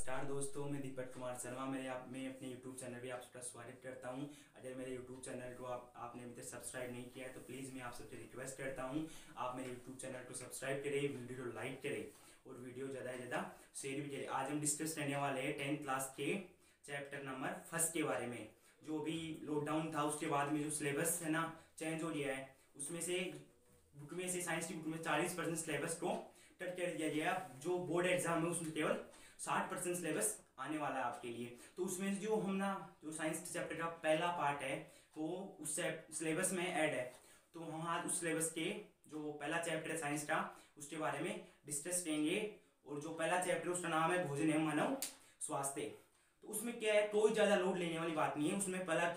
नमस्कार दोस्तों, मैं दीपक कुमार शर्मा मैं अपने YouTube चैनल पे आप सबका स्वागत करता हूं। अगर मेरे YouTube चैनल को आपने अभी तक सब्सक्राइब नहीं किया है तो प्लीज़ मैं आप सबसे रिक्वेस्ट करता हूं, आप मेरे YouTube चैनल को सब्सक्राइब करें, वीडियो को लाइक करें और वीडियो ज़्यादा से ज़्यादा शेयर भी करें। आज हम डिस्कस करने वाले हैं 10th क्लास के चैप्टर नंबर 1 के बारे में। जो भी लॉकडाउन था उसके बाद में जो सिलेबस है ना चेंज हो गया है, उसमें से बुक में से साइंस की बुक में 40% सिलेबस को कट कर दिया गया। जो बोर्ड एग्जाम है उसमें केवल 60% सिलेबस आने वाला है आपके लिए। तो उसमें जो हम ना जो साइंस चैप्टर का पहला पार्ट है वो उस सिलेबस में ऐड है। तो हम आज उस सिलेबस के जो पहला चैप्टर है साइंस का उसके बारे में डिस्कस करेंगे। और जो पहला चैप्टर उसका नाम है भोजन एवं मानव स्वास्थ्य। तो उसमें क्या है, कोई ज्यादा लोड लेने वाली बात नहीं है। उसमें पहला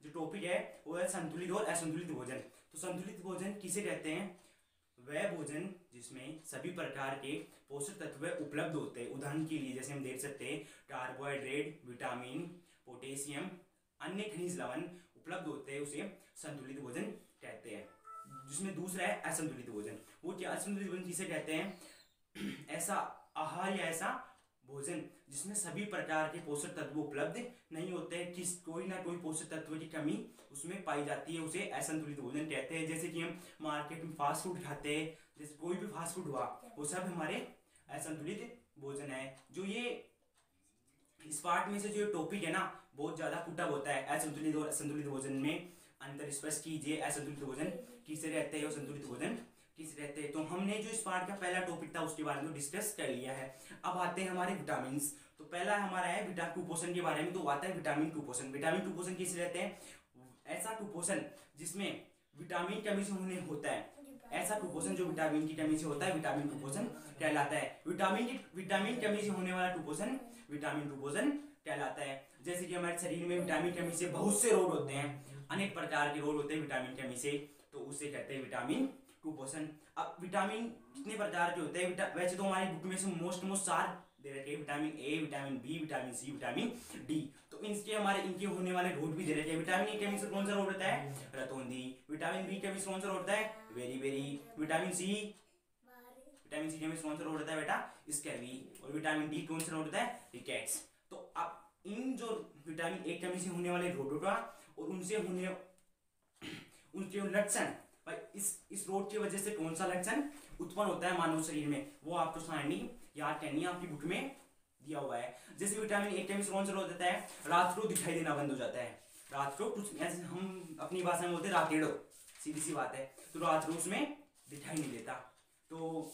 जो टॉपिक है वो है संतुलित और असंतुलित भोजन। तो संतुलित भोजन किसे कहते हैं? वह भोजन जिसमें सभी प्रकार के पोषक तत्व उपलब्ध होते हैं। उदाहरण के लिए जैसे हम देख सकते हैं कार्बोहाइड्रेट, विटामिन, पोटेशियम, अन्य खनिज लवण उपलब्ध होते हैं, उसे संतुलित भोजन कहते हैं। जिसमें दूसरा है असंतुलित भोजन। वो क्या असंतुलित भोजन किसे कहते हैं? ऐसा आहार या ऐसा भोजन जिसमें सभी प्रकार के पोषक तत्व उपलब्ध नहीं होते हैं, किस कोई ना कोई पोषक तत्व की कमी उसमें पाई जाती है, उसे असंतुलित भोजन कहते हैं। जैसे कि हम मार्केट में फास्ट फूड खाते हैं, जैसे कोई भी फास्ट फूड हुआ, वो सब हमारे असंतुलित भोजन है। जो ये इस पार्ट में से जो टॉपिक है ना बहुत ज्यादा पुटअप होता है। असंतुलित और असंतुलित भोजन में अंतर स्पष्ट कीजिए। असंतुलित भोजन किसे रहते हैं और संतुलित भोजन किस रहते हैं। तो हमने जो इस पार्ट का पहला टॉपिक था उसके बारे में तो डिस्कस कर लिया है। अब आते हैं हमारे विटामिन। तो पहला हमारा है कुपोषण के बारे में। तो आता है विटामिन कुपोषण। विटामिन कुपोषण किसे रहते हैं? ऐसा कुपोषण जिसमें विटामिन कमी से होने होता है। ऐसा कुपोषण जो विटामिन की कमी से होता है विटामिन कुपोषण कहलाता है। विटामिन कमी से होने वाला कुपोषण विटामिन कुपोषण कहलाता है। जैसे कि हमारे शरीर में विटामिन कमी से बहुत से रोग होते हैं, अनेक प्रकार के रोग होते हैं विटामिन कमी से, तो उसे कहते हैं विटामिन कुपोषण। अब विटामिन कितने प्रकार के होते हैं? वैसे तो हमारी बुक में से मोस्ट 4 दे रखे हैं, vitamin A, vitamin B, vitamin C, vitamin D. तो इनके होने वाले रोग भी दे रखे हैं। विटामिन ए कमी से कौन सा रोग होता है? रतौंधी। विटामिन बी कमी से कौन सा रोग होता है? बेरी। विटामिन सी कमी से कौन सा रोग होता है बेटा? स्कैबी। और विटामिन डी कौन सा रोग होता है? रिकेट्स। तो अब इन जो विटामिन ए कमी से होने वाले रोगों का और उनके लक्षण, भाई इस रोग की वजह से कौन सा लक्षण उत्पन्न होता है मानव शरीर में, वो आपको सारणी याद करनी है, आपकी बुक में दिया हुआ है। जैसे विटामिन ए कमी से कौन सा रोग होता है? रात को दिखाई देना बंद हो जाता है। रात को कुछ हम अपनी भाषा में बोलते हैं रातेड़ो, सीधी सी बात है। तो रात को उसमें दिखाई नहीं देता। तो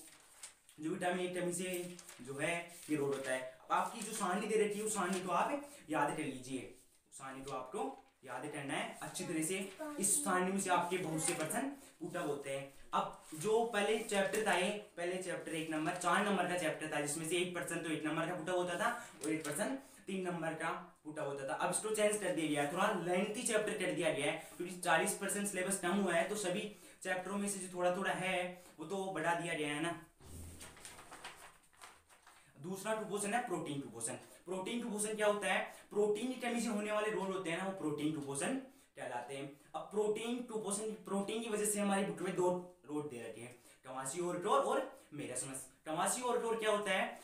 जो विटामिन ए कमी से जो है ये रोग होता है। आपकी जो सारणी दे रखी है उस सारणी को आप याद कर लीजिए। सारणी को आपको याद करना है अच्छी तरह से। इस सारणी में से आपके बहुत से प्रश्न पुटअप होते हैं। अब जो पहले चैप्टर था, पहले चैप्टर 1 नंबर 4 नंबर का चैप्टर था, जिसमें से 1% तो 1 नंबर का पुटअप होता था और 1% 3 नंबर का पुटअप होता था। अब इसको चेंज कर दिया गया है, थोड़ा लेंथी चैप्टर कर दिया गया है, क्योंकि 40% सिलेबस कम हुआ है। तो सभी चैप्टरों में से जो थोड़ा थोड़ा है वो तो बढ़ा दिया गया है ना। दूसरा कुपोषण है प्रोटीन कुपोषण। प्रोटीन कुपोषण क्या होता है? प्रोटीन की कमी से होने वाले रोग होते हैं ना, वो प्रोटीन कुपोषण कहलाते हैं। अब प्रोटीन की वजह से हमारी बुक में 2 रोग दे रखे हैं, क्वासिओर्टोर और मेरास्मस। क्वासिओर्टोर क्या होता है?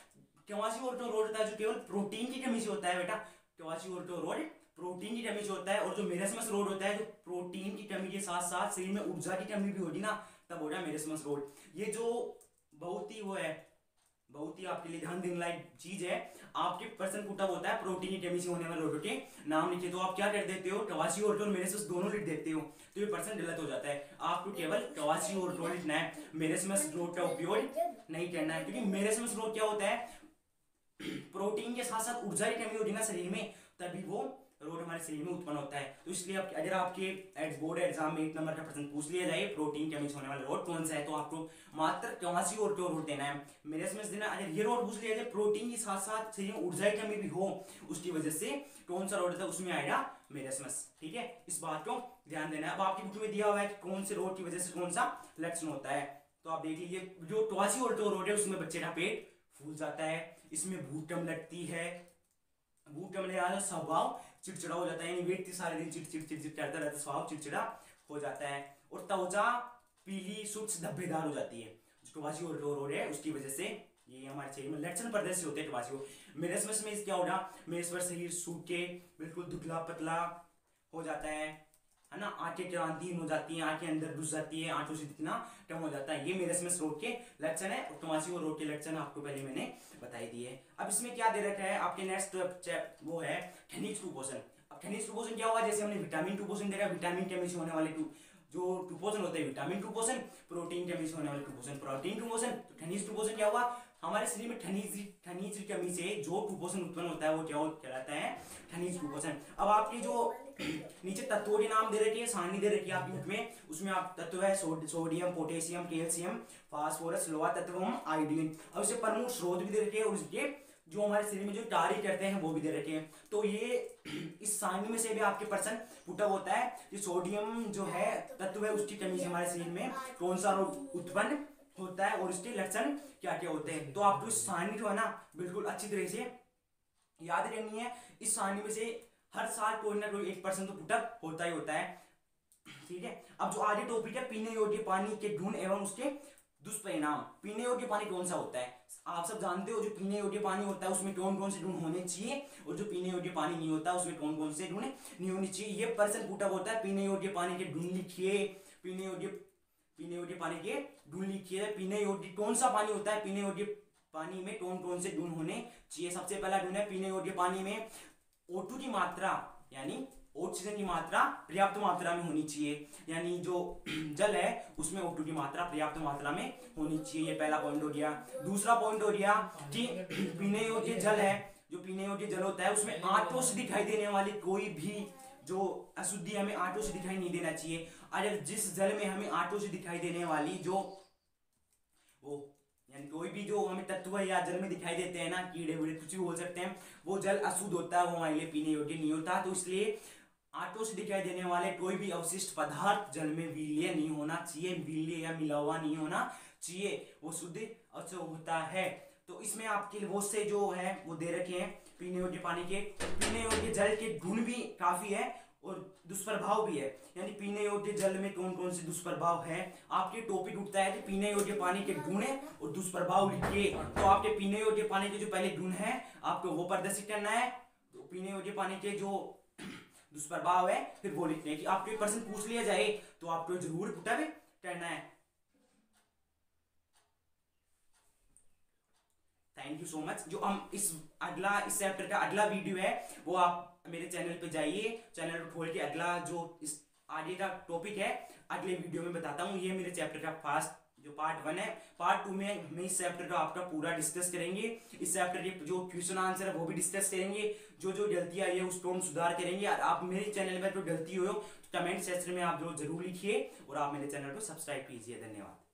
क्वासिओर्टोर रोग होता है जो केवल प्रोटीन की कमी से होता है बेटा। क्वासिओर्टोर रोग प्रोटीन की कमी से होता है। और जो मेरास्मस रोग होता है जो प्रोटीन की कमी के साथ साथ शरीर में ऊर्जा की कमी भी होगी ना, तब हो जाए मेरास्मस रोग। ये जो बहुत ही आपके लिए ध्यान देने लायक चीज है। आपके प्रश्न पुटअप होता है प्रोटीन की कमी से होने वाले रोगों के नाम लिखे, तो आप क्या कर देते हो? क्वासिओर्टोर मेरास्मस दोनों लिख देते हो, तो ये प्रश्न गलत हो जाता है। आपको केवल क्वासिओर्टोर लिखना है, मेरास्मस रोग का उपयोग नहीं करना है। क्योंकि मेरास्मस रोग क्या होता है? प्रोटीन के साथ साथ ऊर्जा की कमी होगी ना शरीर में, तभी वो रोग हमारे शरीर में उत्पन्न होता है। तो इसलिए अगर आपके बोर्ड एग्जाम में 1 नंबर का प्रश्न पूछ लिया जाए प्रोटीन कमी से होने वाला रोग कौन सा है, तो आपको मात्र क्वासिओर्टोर रोग देना है, मेरास्मस देना। अगर ये रोग पूछ लिया जाए प्रोटीन के साथ साथ शरीर में ऊर्जा की कमी भी हो, उसकी वजह से कौन सा रोग होता है, उसमें आएगा मेरास्मस। ठीक है, इस बात को ध्यान देना है। अब आपकी बुक में दिया हुआ है कि कौन से रोग की वजह से कौन सा लक्षण होता है, तो आप देख लीजिए। जो क्वासिओर्टोर रोग है उसमें बच्चे का पेट फूल जाता है, इसमें भूख कम लगती है, भूख कम लगने स्वभाव चिड़चिड़ा हो जाता है, यानी व्यक्ति सारे दिन चिड़चिड़ करता रहता है, स्वभाव चिड़चिड़ा हो जाता है। और त्वचा पीली सूक्ष्म धब्बेदार हो जाती है, जो क्वासिओर्टोर रोग है उसकी वजह से ये हमारे शरीर में लक्षण प्रदर्शित होते हैं प्रवासी को। मेरस्मस में क्या होगा, मेरस्मस शरीर सूख के बिल्कुल दुबला पतला हो जाता है ना, आंखें क्रांतिहीन हो जाती हैं, आंखें अंदर घुस जाती है, आंखों से दिखना कम हो जाता है। ये मेरस्मस रोग के लक्षण है। उत्तमासी रोग के लक्षण आपको पहले मैंने बताई दिए। अब इसमें क्या दे रखा है आपके नेक्स्ट वो है खनिज कुपोषण। अब खनिज कुपोषण क्या हुआ, जैसे हमने विटामिन कुपोषण देखा, विटामिन की कमी से होने वाले जो कुपोषण होते हैं विटामिन कुपोषण, प्रोटीन की कमी से होने वाले कुपोषण प्रोटीन कुपोषण। तो खनिज कुपोषण क्या हुआ, हमारे शरीर में खनिज की कमी से जो कुपोषण उत्पन्न होता है वो क्या कहलाता है, खनिज कुपोषण। अब आपके जो नीचे तत्वों के नाम दे रखे हैं, सारणी दे रखी है आप युग में, उसमें आप तत्व है सोडियम, पोटेशियम, कैल्शियम, फास्फोरस, लोहा तत्व, आयोडीन। अब इसे प्रमुख स्रोत भी दे रखे हैं और इसके जो हमारे शरीर में जो कार्य करते हैं वो भी दे रखे हैं। तो ये इस सारणी में से भी आपके प्रश्न पुट अप होता है कि सोडियम जो है तत्व है उसकी कमी से हमारे शरीर में कौन सा रोग उत्पन्न होता है और उसके लक्षण क्या क्या होते हैं। तो आपको इस सारणी को है ना बिल्कुल अच्छी तरह से याद करनी है। इस सारणी में से हर साल कोई ना कोई 1% तो पुटअप होता ही होता है, ठीक है। अब जो आगे टॉपिक है पीने योग्य पानी के गुण एवं उसके दुष्परिणाम। पीने योग्य पानी कौन सा होता है, आप सब जानते हो जो पीने योग्य पानी होता है उसमें कौन कौन से गुण होने चाहिए और जो पीने योग्य पानी नहीं होता उसमें कौन कौन से गुण नहीं होने चाहिए। ये पर्सन पुटअप होता है। पीने योग्य पानी के गुण लिखिए, पीने योग्य पानी के गुण लिखिए। पीने योग्य कौन सा पानी होता है, पीने योग्य पानी में कौन कौन से गुण होने चाहिए। सबसे पहला गुण है पीने योग्य पानी में O2 की मात्रा यानी ऑक्सीजन की मात्रा पर्याप्त मात्रा में होनी चाहिए, यानी जो जल है उसमें O2 की मात्रा पर्याप्त मात्रा में होनी चाहिए। ये पहला पॉइंट हो गया। दूसरा पॉइंट हो गया कि पीने योग्य जल है, जो पीने योग्य जल होता है उसमें आंखों से दिखाई देने वाली कोई भी जो अशुद्धि हमें आंखों से दिखाई नहीं देना चाहिए। अगर जिस जल में हमें आंखों से दिखाई देने वाली जो वो यानी कोई भी जो हमें तत्व या जल में दिखाई देते हैं ना, कीड़े वीड़े कुछ भी बोल सकते हैं, वो जल अशुद्ध होता है, वो हमारे लिए पीने योग्य नहीं होता। तो इसलिए आंखों से दिखाई देने वाले कोई भी अवशिष्ट पदार्थ जल में विलीय नहीं होना चाहिए, विलीय या मिला हुआ नहीं होना चाहिए, वो शुद्ध अशुद्ध होता है। तो इसमें आपके बहुत से जो है वो दे रखे हैं पीने योग्य पानी के। पीने योग्य जल के गुण भी काफी है और दुष्प्रभाव भी है, यानी पीने योग्य जल में कौन कौन से दुष्प्रभाव है। आपके टॉपिक उठता है कि पीने योग्य पानी के गुण और दुष्प्रभाव लिखिए। तो आपके पीने योग्य पानी के जो पहले गुण है आपको वो प्रदर्शित करना है, तो पीने योग्य पानी के जो दुष्प्रभाव है फिर वो लिखते हैं कि आपके प्रश्न पूछ लिया जाए तो आपको जरूर पुटअप करना है। Thank you so much. जो हम इस चैप्टर का अगला वीडियो है वो आप मेरे चैनल पे जाइए, चैनल को खोल के अगला जो इस आगे का टॉपिक है अगले वीडियो में बताता हूँ। ये मेरे चैप्टर का फर्स्ट जो पार्ट 1 है। पार्ट 2 में हम इस चैप्टर का आपका पूरा डिस्कस करेंगे। इस चैप्टर के जो क्वेश्चन आंसर है वो भी डिस्कस करेंगे, जो जो गलती आई है उसको हम सुधार करेंगे। और आप मेरे चैनल में जो गलती हो तो कमेंट सेक्शन में आप जरूर लिखिए और आप मेरे चैनल को सब्सक्राइब कीजिए। धन्यवाद।